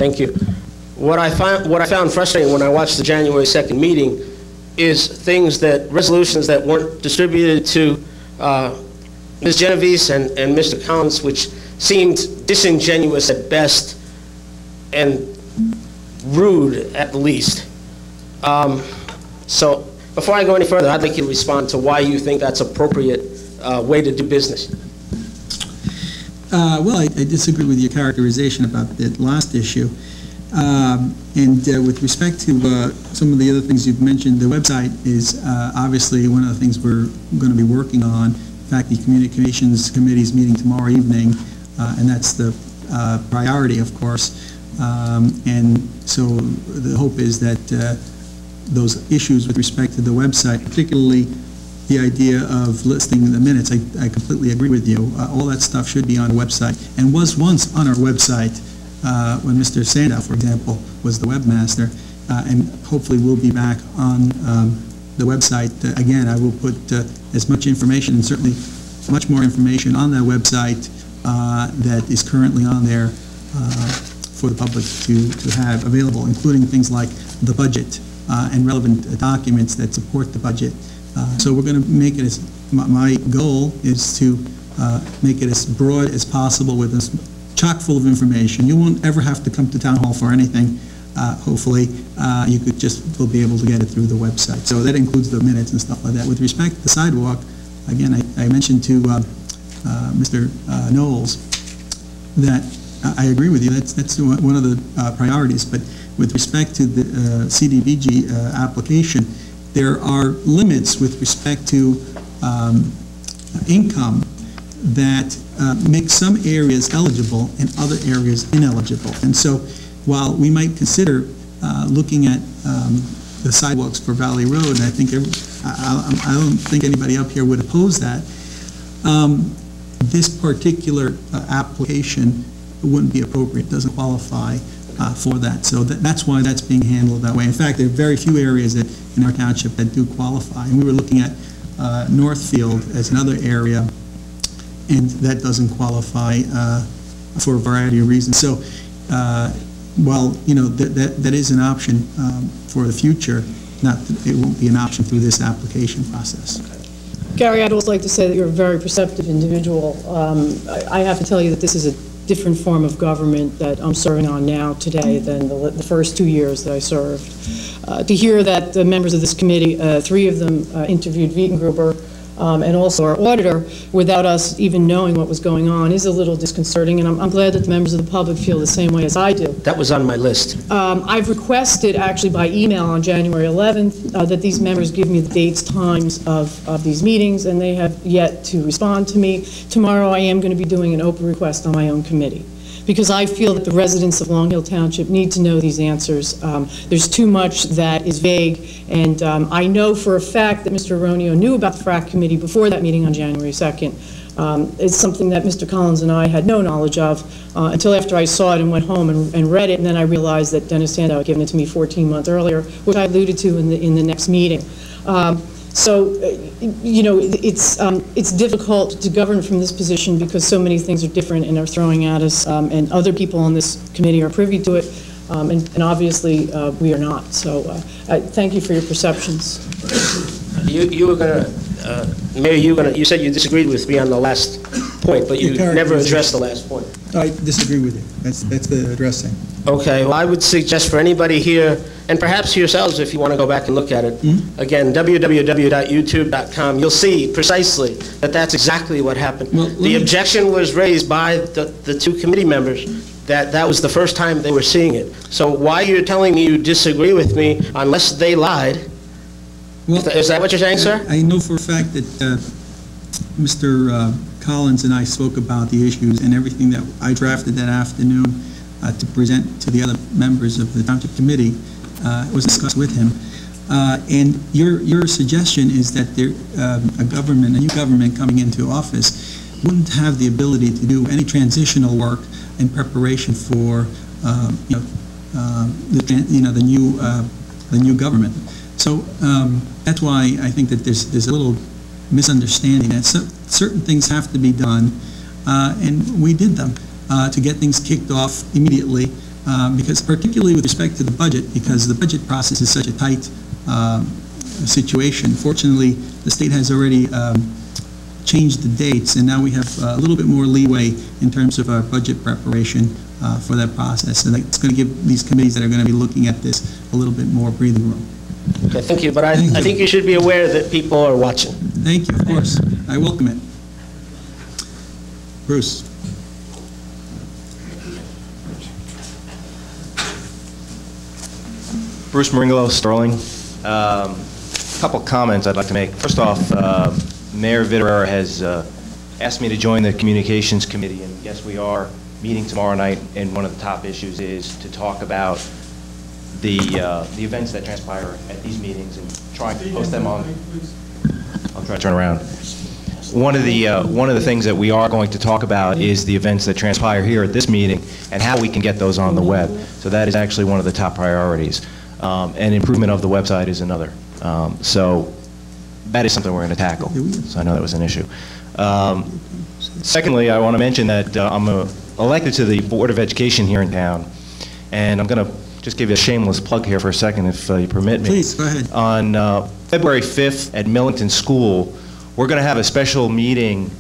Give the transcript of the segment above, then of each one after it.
Thank you. What I found frustrating when I watched the January 2nd meeting is resolutions that weren't distributed to Ms. Genovese and Mr. Collins, which seemed disingenuous at best and rude at the least. So before I go any further, I'd like you to respond to why you think that's appropriate way to do business. Well, I disagree with your characterization about the last issue. With respect to some of the other things you've mentioned, the website is obviously one of the things we're going to be working on. In fact, the Communications Committee is meeting tomorrow evening, and that's the priority, of course. And so the hope is that those issues with respect to the website, particularly the idea of listing the minutes, I completely agree with you. All that stuff should be on the website, and was once on our website when Mr. Sandow, for example, was the webmaster, and hopefully we'll be back on the website. Again, I will put as much information, and certainly much more information on that website that is currently on there for the public to have available, including things like the budget and relevant documents that support the budget. So we're going to make it my goal is to make it as broad as possible with as chock full of information. You won't ever have to come to Town Hall for anything. Hopefully, you will be able to get it through the website. So that includes the minutes and stuff like that. With respect to the sidewalk, again, I mentioned to Mr. Knowles that I agree with you. That's one of the priorities. But with respect to the CDBG application, there are limits with respect to income that make some areas eligible and other areas ineligible. And so while we might consider looking at the sidewalks for Valley Road, and I don't think anybody up here would oppose that, this particular application wouldn't be appropriate, doesn't qualify for that. So that's why that's being handled that way. In fact, there are very few areas that in our township that do qualify. And we were looking at Northfield as another area, and that doesn't qualify for a variety of reasons. So while that is an option for the future, it won't be an option through this application process. Gary, I'd also like to say that you're a very perceptive individual. I have to tell you that this is a different form of government that I'm serving on now today than the first 2 years that I served. To hear that the members of this committee, 3 of them interviewed Wietengruber and also our auditor without us even knowing what was going on is a little disconcerting, and I'm glad that the members of the public feel the same way as I do. That was on my list. I've requested actually by email on January 11th that these members give me the dates, times of these meetings, and they have yet to respond to me. Tomorrow I am going to be doing an open request on my own committee, because I feel that the residents of Long Hill Township need to know these answers. There's too much that is vague, and I know for a fact that Mr. Aronio knew about the FRAC committee before that meeting on January 2nd. It's something that Mr. Collins and I had no knowledge of until after I saw it and went home and read it, and then I realized that Dennis Sandow had given it to me 14 months earlier, which I alluded to in the next meeting. So, it's difficult to govern from this position because so many things are different and are throwing at us, and other people on this committee are privy to it, and obviously we are not. So, thank you for your perceptions. You were going to, Mayor, you said you disagreed with me on the last point, but you never addressed the last point. I disagree with you. That's the addressing. Okay. Well, I would suggest for anybody here, and perhaps yourselves if you want to go back and look at it, again, www.youtube.com, you'll see precisely that that's exactly what happened. Well, the objection was raised by the 2 committee members that was the first time they were seeing it. So why you're telling me you disagree with me unless they lied? Well, is that what you're saying, sir? I know for a fact that Mr. Collins and I spoke about the issues and everything that I drafted that afternoon to present to the other members of the Township Committee was discussed with him. And your suggestion is that a new government coming into office wouldn't have the ability to do any transitional work in preparation for the new government. So that's why I think that there's a little misunderstanding that certain things have to be done, and we did them to get things kicked off immediately because particularly with respect to the budget, because the budget process is such a tight situation. Fortunately, the state has already changed the dates, and now we have a little bit more leeway in terms of our budget preparation for that process. And it's going to give these committees that are going to be looking at this a little bit more breathing room. Okay, thank you. But I think you should be aware that people are watching. Thank you, of course. I welcome it. Bruce. Bruce Maringolo, Sterling. A couple comments I'd like to make. First off, Mayor Vitarera has asked me to join the Communications Committee, and yes, we are meeting tomorrow night, and one of the top issues is to talk about the events that transpire at these meetings and try and post them on. I'll try to turn around. One of the things that we are going to talk about is the events that transpire here at this meeting and how we can get those on the web. So that is actually one of the top priorities. And improvement of the website is another. So that is something we're going to tackle. So I know that was an issue. Secondly, I want to mention that I'm elected to the Board of Education here in town, and I'm going to just give you a shameless plug here for a second, if you permit me. Please, go ahead. On February 5th at Millington School, we're going to have a special meeting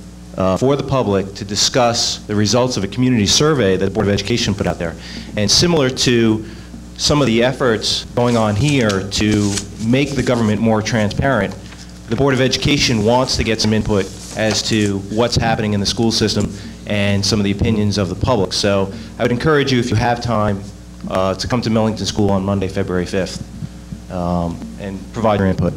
for the public to discuss the results of a community survey that the Board of Education put out there. And similar to some of the efforts going on here to make the government more transparent, the Board of Education wants to get some input as to what's happening in the school system and some of the opinions of the public. So I would encourage you, if you have time, to come to Millington School on Monday, February 5th, and provide your input.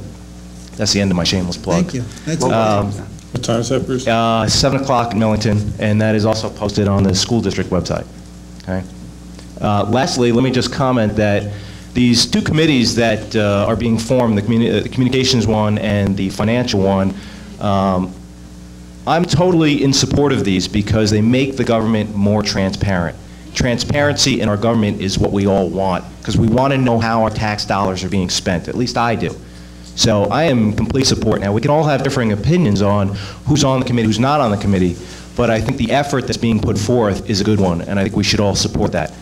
That's the end of my shameless plug. Thank you. That's what time is that, Bruce? 7 o'clock in Millington, and that is also posted on the school district website. Okay. Lastly, let me just comment that these two committees that are being formed, the communications one and the financial one, I'm totally in support of these because they make the government more transparent. Transparency in our government is what we all want, because we want to know how our tax dollars are being spent. At least I do. So I am in complete support. Now, we can all have differing opinions on who's on the committee, who's not on the committee, but I think the effort that's being put forth is a good one, and I think we should all support that.